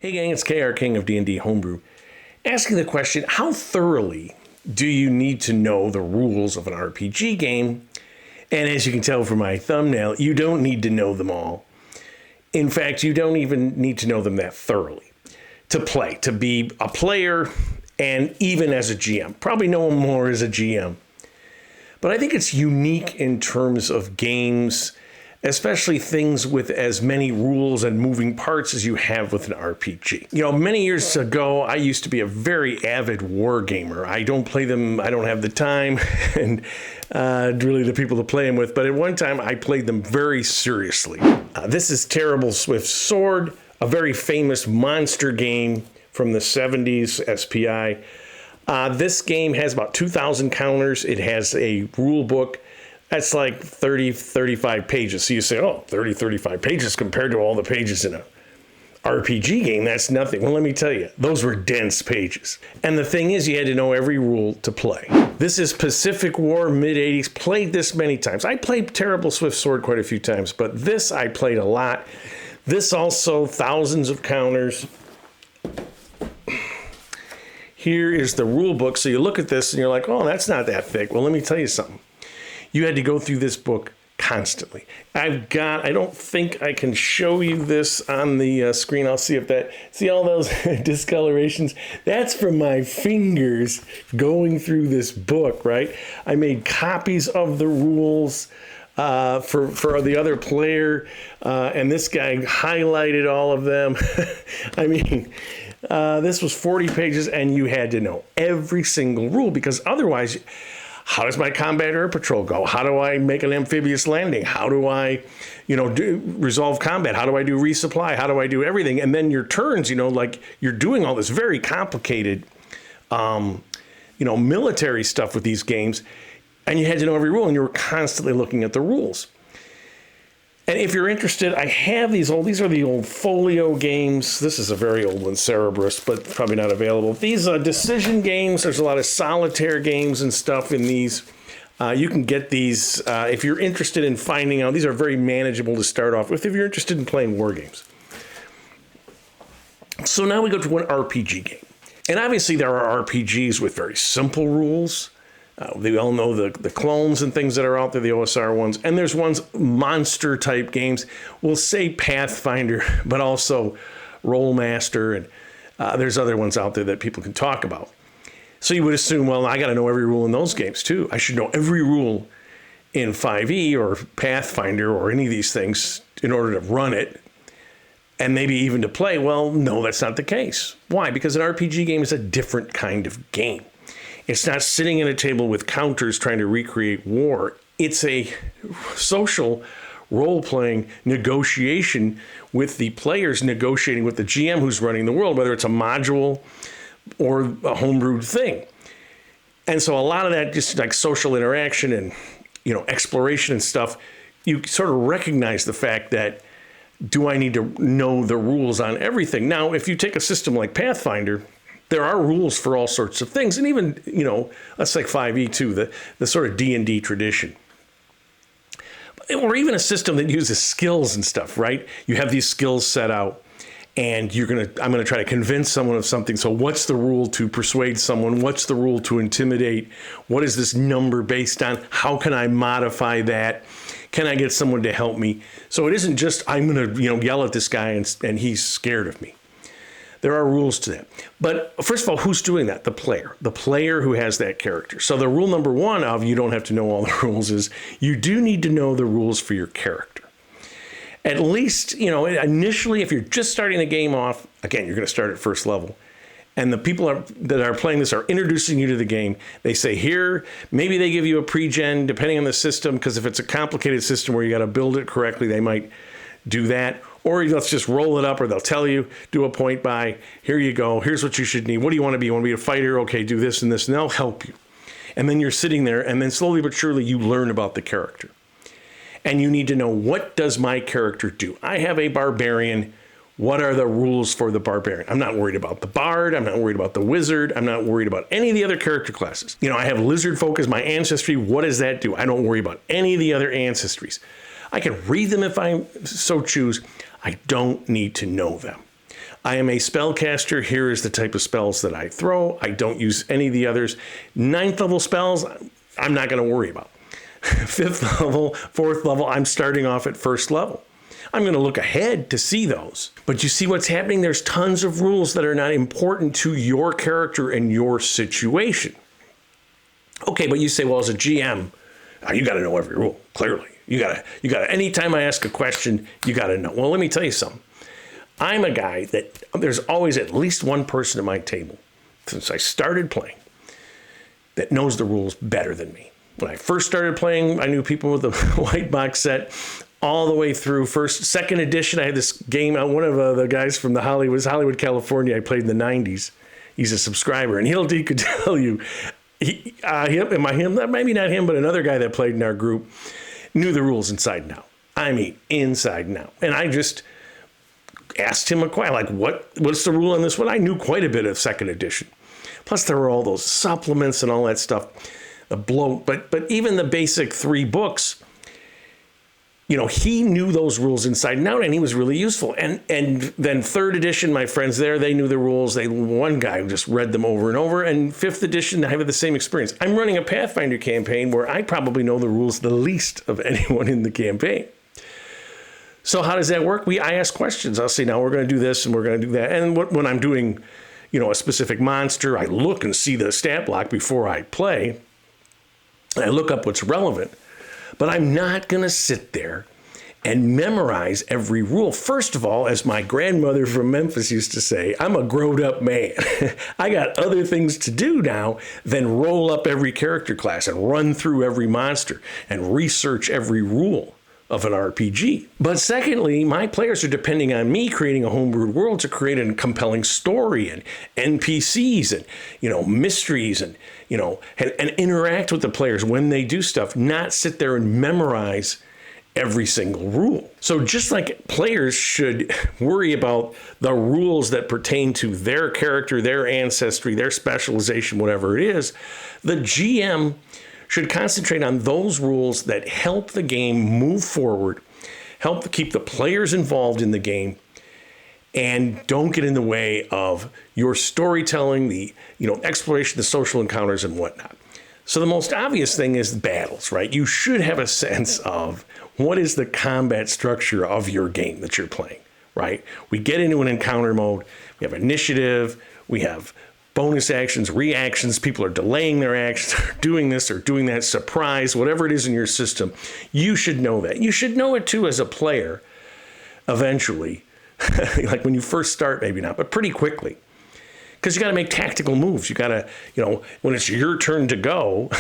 Hey gang, it's KR King of D&D Homebrew, asking the question, how thoroughly do you need to know the rules of an RPG game? And as you can tell from my thumbnail, you don't need to know them all. In fact, you don't even need to know them that thoroughly to play, to be a player, and even as a GM. Probably know them more as a GM. But I think it's unique in terms of games, especially things with as many rules and moving parts as you have with an RPG. You know, many years ago, I used to be a very avid war gamer. I don't play them, I don't have the time, and really the people to play them with. But at one time, I played them very seriously. This is Terrible Swift Sword, a very famous monster game from the 70s, SPI. This game has about 2,000 counters. It has a rule book. That's like 30, 35 pages. So you say, oh, 30, 35 pages compared to all the pages in a RPG game, that's nothing. Well, let me tell you, those were dense pages. And the thing is, you had to know every rule to play. This is Pacific War, mid-80s. Played this many times. I played Terrible Swift Sword quite a few times, but this I played a lot. This also, thousands of counters. Here is the rule book. So you look at this and you're like, oh, that's not that thick. Well, let me tell you something. You had to go through this book constantly. I don't think I can show you this on the screen. I'll see if see all those discolorations? That's from my fingers going through this book, right? I made copies of the rules for the other player, and this guy highlighted all of them. I mean, this was 40 pages, and you had to know every single rule, because otherwise, how does my combat air patrol go? How do I make an amphibious landing? How do I, resolve combat? How do I do resupply? How do I do everything? And then your turns, like you're doing all this very complicated, military stuff with these games, and you had to know every rule, and you were constantly looking at the rules. And if you're interested, I have these are the old folio games. This is a very old one, Cerberus, but probably not available. These decision games, there's a lot of solitaire games and stuff in these. You can get these if you're interested in finding out. These are very manageable to start off with if you're interested in playing war games. So now we go to one RPG game. And obviously there are RPGs with very simple rules. We all know the clones and things that are out there, the OSR ones. And there's ones, monster type games. We'll say Pathfinder, but also Rollmaster. And there's other ones out there that people can talk about. So you would assume, well, I got to know every rule in those games too. I should know every rule in 5e or Pathfinder or any of these things in order to run it. And maybe even to play. Well, no, that's not the case. Why? Because an RPG game is a different kind of game. It's not sitting at a table with counters trying to recreate war. It's a social role-playing negotiation with the players negotiating with the GM who's running the world, whether it's a module or a homebrewed thing. And so a lot of that, just like social interaction and exploration and stuff, you sort of recognize the fact that, do I need to know the rules on everything? Now, if you take a system like Pathfinder, there are rules for all sorts of things. And even, that's like 5e too, the sort of D&D tradition. Or even a system that uses skills and stuff, right? You have these skills set out and I'm going to try to convince someone of something. So what's the rule to persuade someone? What's the rule to intimidate? What is this number based on? How can I modify that? Can I get someone to help me? So it isn't just, I'm going to, yell at this guy and he's scared of me. There are rules to that. But first of all, who's doing that? The player who has that character. So the rule number one of you don't have to know all the rules is you do need to know the rules for your character. At least, initially, if you're just starting the game off, again, you're going to start at first level. And the people that are playing this are introducing you to the game. They say here, maybe they give you a pre-gen, depending on the system, because if it's a complicated system where you got to build it correctly, they might do that. Or let's just roll it up, or they'll tell you, do a point by, here you go, here's what you should need. What do you want to be? You want to be a fighter? Okay, do this and this, and they'll help you. And then you're sitting there, and then slowly but surely you learn about the character. And you need to know, what does my character do? I have a barbarian. What are the rules for the barbarian? I'm not worried about the bard. I'm not worried about the wizard. I'm not worried about any of the other character classes. I have lizard folk as my ancestry. What does that do? I don't worry about any of the other ancestries. I can read them if I so choose. I don't need to know them. I am a spellcaster. Here is the type of spells that I throw. I don't use any of the others. 9th level spells, I'm not going to worry about. 5th level, 4th level, I'm starting off at 1st level. I'm going to look ahead to see those. But you see what's happening? There's tons of rules that are not important to your character and your situation. Okay, but you say, well, as a GM, you got to know every rule, clearly. You got to, anytime I ask a question, you got to know. Well, let me tell you something. I'm a guy that there's always at least one person at my table since I started playing that knows the rules better than me. When I first started playing, I knew people with the white box set all the way through second edition. I had this game. One of the guys from the Hollywood, California. I played in the 90s. He's a subscriber, and he could tell you, maybe not him, but another guy that played in our group knew the rules inside and out. I mean, inside and out. And I just asked him a question, like, what's the rule on this one? I knew quite a bit of second edition. Plus, there were all those supplements and all that stuff. The bloat, but even the basic 3 books, he knew those rules inside and out, and he was really useful. And then 3rd edition, my friends there, they knew the rules. One guy just read them over and over. And 5th edition, I have the same experience. I'm running a Pathfinder campaign where I probably know the rules the least of anyone in the campaign. So how does that work? I ask questions. I'll say, now we're going to do this and we're going to do that. And when I'm doing, a specific monster, I look and see the stat block before I play. And I look up what's relevant. But I'm not going to sit there and memorize every rule. First of all, as my grandmother from Memphis used to say, I'm a grown-up man. I got other things to do now than roll up every character class and run through every monster and research every rule of an RPG. But secondly, my players are depending on me creating a homebrewed world to create a compelling story and NPCs and, mysteries and interact with the players when they do stuff, not sit there and memorize every single rule. So just like players should worry about the rules that pertain to their character, their ancestry, their specialization, whatever it is, the GM should concentrate on those rules that help the game move forward, help keep the players involved in the game, and don't get in the way of your storytelling, the exploration, the social encounters, and whatnot. So the most obvious thing is battles, right? You should have a sense of what is the combat structure of your game that you're playing, right? We get into an encounter mode, we have initiative, we have bonus actions, reactions, people are delaying their actions, doing this or doing that, surprise, whatever it is in your system. You should know that. You should know it too as a player eventually, like when you first start, maybe not, but pretty quickly. Because you got to make tactical moves. You got to, when it's your turn to go,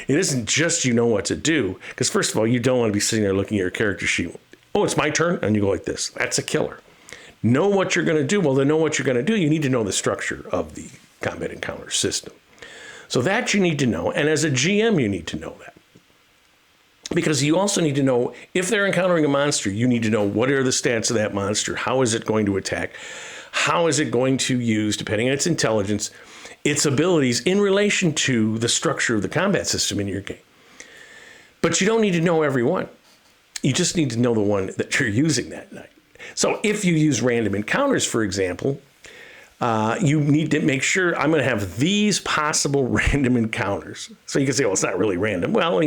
it isn't just what to do. Because first of all, you don't want to be sitting there looking at your character sheet. Oh, it's my turn? And you go like this. That's a killer. Know what you're going to do. Well, to know what you're going to do, you need to know the structure of the combat encounter system. So that you need to know. And as a GM, you need to know that. Because you also need to know if they're encountering a monster, you need to know what are the stats of that monster. How is it going to attack? How is it going to use, depending on its intelligence, its abilities in relation to the structure of the combat system in your game. But you don't need to know every one. You just need to know the one that you're using that night. So if you use random encounters, for example, you need to make sure I'm going to have these possible random encounters. So you can say, well, it's not really random. Well,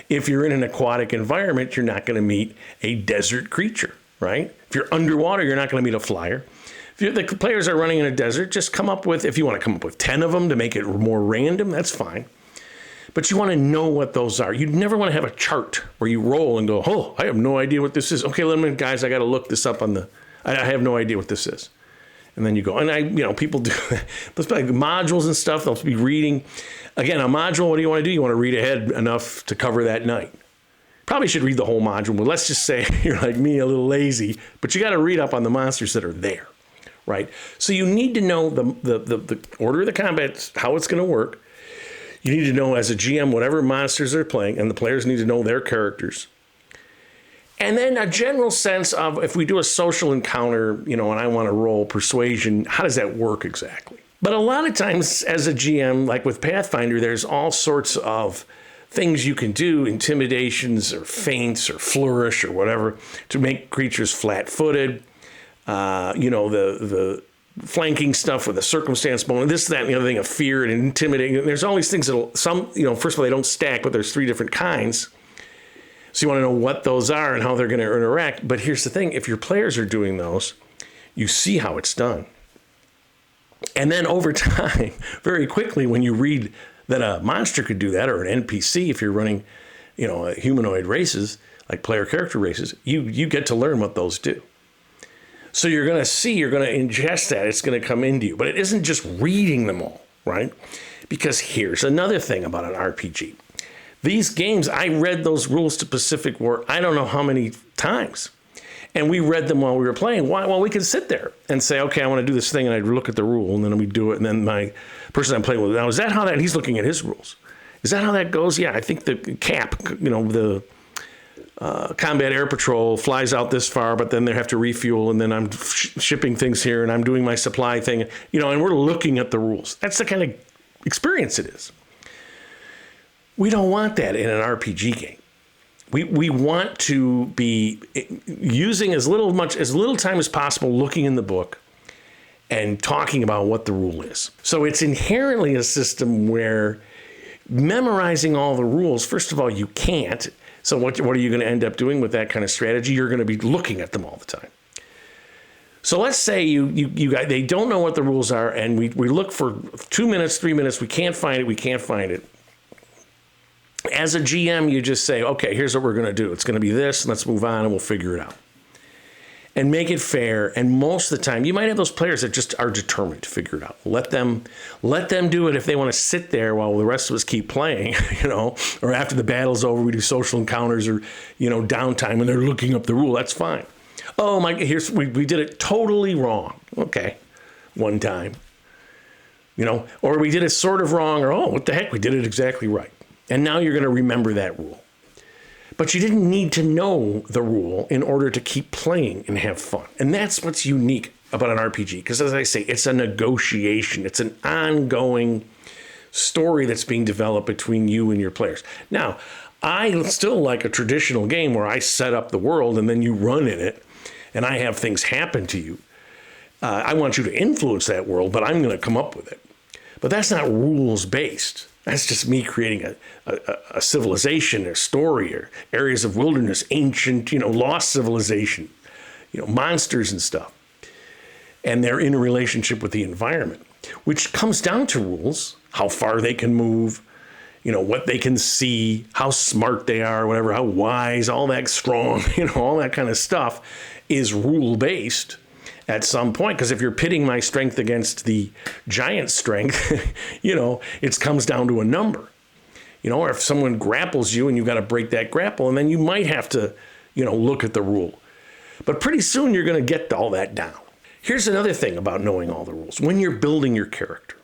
if you're in an aquatic environment, you're not going to meet a desert creature, right? If you're underwater, you're not going to meet a flyer. If the players are running in a desert, just come up with, if you want to come up with 10 of them to make it more random, that's fine. But you want to know what those are. You'd never want to have a chart where you roll and go, oh, I have no idea what this is. Okay, guys, I got to look this up I have no idea what this is. And then you go, and people do those like modules and stuff. They'll be reading. Again, a module, what do you want to do? You want to read ahead enough to cover that night. Probably should read the whole module, but let's just say you're like me, a little lazy, but you got to read up on the monsters that are there, right? So you need to know the order of the combat, how it's going to work. You need to know as a GM whatever monsters they're playing, and the players need to know their characters. And then a general sense of if we do a social encounter, and I want to roll persuasion, how does that work exactly? But a lot of times as a GM, like with Pathfinder, there's all sorts of things you can do, intimidations or feints or flourish or whatever, to make creatures flat-footed. the flanking stuff with the circumstance bonus, this, that, and the other thing of fear and intimidating. There's all these things that first of all, they don't stack, but there's 3 different kinds. So you want to know what those are and how they're going to interact. But here's the thing. If your players are doing those, you see how it's done. And then over time, very quickly, when you read that a monster could do that, or an NPC, if you're running, humanoid races, like player character races, you get to learn what those do. So you're going to ingest that. It's going to come into you. But it isn't just reading them all, right? Because here's another thing about an RPG. These games, I read those rules to Pacific War, I don't know how many times. And we read them while we were playing. Why? Well, we could sit there and say, okay, I want to do this thing, and I'd look at the rule, and then we do it, and then my person I'm playing with, now, is that how that, and he's looking at his rules. Is that how that goes? Yeah, I think the cap, the combat air patrol flies out this far, but then they have to refuel, and then I'm shipping things here, and I'm doing my supply thing, and we're looking at the rules. That's the kind of experience it is. We don't want that in an RPG game. We want to be using as little time as possible looking in the book and talking about what the rule is. So it's inherently a system where memorizing all the rules, first of all, you can't. So what are you going to end up doing with that kind of strategy? You're going to be looking at them all the time. So let's say they don't know what the rules are, and we look for 2 minutes, 3 minutes, we can't find it. As a GM, you just say, okay, here's what we're going to do. It's going to be this, and let's move on, and we'll figure it out. And make it fair. And most of the time, you might have those players that just are determined to figure it out. Let them do it if they want to sit there while the rest of us keep playing, or after the battle's over, we do social encounters or, downtime when they're looking up the rule. That's fine. Oh, we did it totally wrong. Okay, one time. Or we did it sort of wrong, or, oh, what the heck, we did it exactly right. And now you're going to remember that rule. But you didn't need to know the rule in order to keep playing and have fun. And that's what's unique about an RPG. Because as I say, it's a negotiation. It's an ongoing story that's being developed between you and your players. Now, I still like a traditional game where I set up the world and then you run in it and I have things happen to you. I want you to influence that world, but I'm going to come up with it. But that's not rules-based. That's just me creating a civilization, a story, or areas of wilderness, ancient, lost civilization, monsters and stuff. And they're in a relationship with the environment, which comes down to rules, how far they can move, what they can see, how smart they are, whatever, how wise, all that strong, all that kind of stuff is rule-based at some point. Because if you're pitting my strength against the giant strength, it comes down to a number. Or if someone grapples you and you've got to break that grapple, and then you might have to, look at the rule. But pretty soon you're going to get all that down. Here's another thing about knowing all the rules. When you're building your character.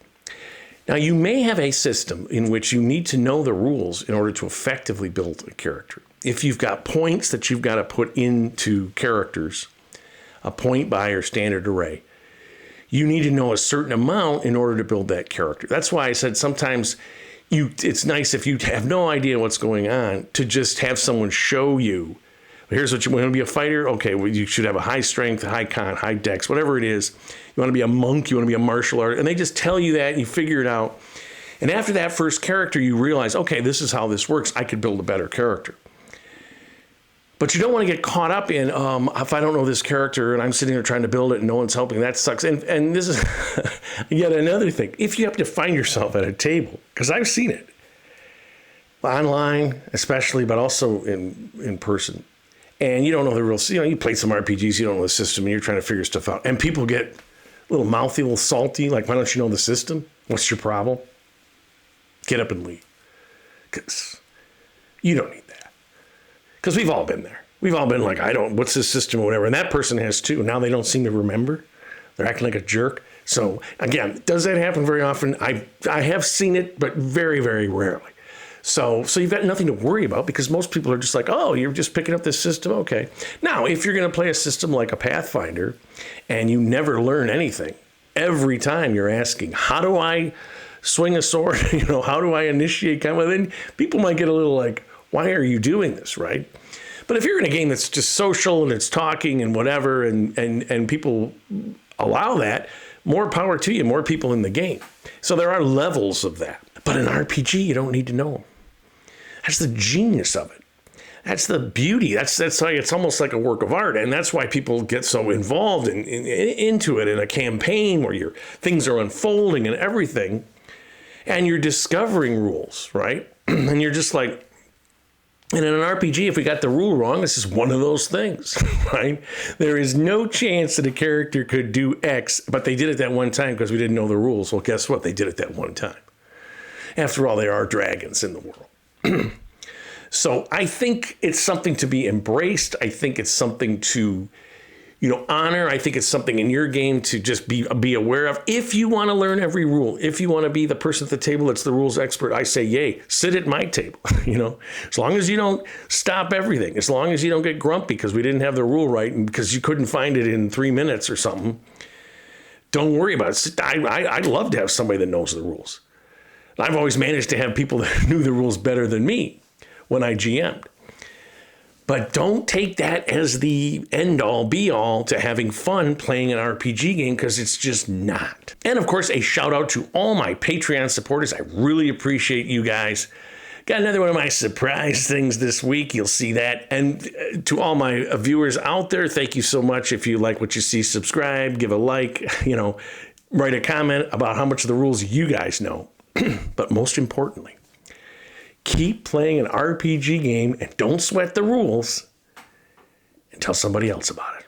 Now, you may have a system in which you need to know the rules in order to effectively build a character. If you've got points that you've got to put into characters, a point buy or standard array, you need to know a certain amount in order to build that character. That's why I said sometimes it's nice if you have no idea what's going on to just have someone show you, here's what you want to be: a fighter. Okay, well, you should have a high strength, high con, high dex, whatever it is. You want to be a monk, you want to be a martial artist, and they just tell you that, and you figure it out. And after that first character, you realize, okay, this is how this works. I could build a better character. But you don't want to get caught up in, if I don't know this character and I'm sitting there trying to build it and no one's helping, that sucks. And this is yet another thing. If you have to find yourself at a table, because I've seen it, online especially, but also in person, and you don't know the rules. You play some RPGs, you don't know the system, and you're trying to figure stuff out. And people get a little mouthy, a little salty, like, why don't you know the system? What's your problem? Get up and leave. Because you don't need that. Because we've all been there. We've all been like, what's this system or whatever. And that person has too. Now they don't seem to remember. They're acting like a jerk. So again, does that happen very often? I have seen it, but very, very rarely. So you've got nothing to worry about because most people are just like, oh, you're just picking up this system. Okay. Now, if you're going to play a system like a Pathfinder and you never learn anything, every time you're asking, how do I swing a sword? How do I initiate combat? Then people might get a little like, why are you doing this, right? But if you're in a game that's just social and it's talking and whatever, and people allow that, more power to you, more people in the game. So there are levels of that. But in RPG, you don't need to know them. That's the genius of it. That's the beauty. That's why it's almost like a work of art. And that's why people get so involved into it in a campaign where things are unfolding and everything. And you're discovering rules, right? And you're just like, and in an RPG, if we got the rule wrong, this is one of those things, right? There is no chance that a character could do X, but they did it that one time because we didn't know the rules. Well, guess what? They did it that one time. After all, there are dragons in the world. So I think it's something to be embraced. I think it's something to, honor. I think it's something in your game to just be aware of. If you want to learn every rule, if you want to be the person at the table that's the rules expert, I say, yay, sit at my table. As long as you don't stop everything, as long as you don't get grumpy because we didn't have the rule right and because you couldn't find it in 3 minutes or something, don't worry about it. I'd love to have somebody that knows the rules. I've always managed to have people that knew the rules better than me when I GM'd. But don't take that as the end-all, be-all to having fun playing an RPG game, because it's just not. And of course, a shout-out to all my Patreon supporters. I really appreciate you guys. Got another one of my surprise things this week. You'll see that. And to all my viewers out there, thank you so much. If you like what you see, subscribe, give a like, write a comment about how much of the rules you guys know. But most importantly, keep playing an RPG game and don't sweat the rules and tell somebody else about it.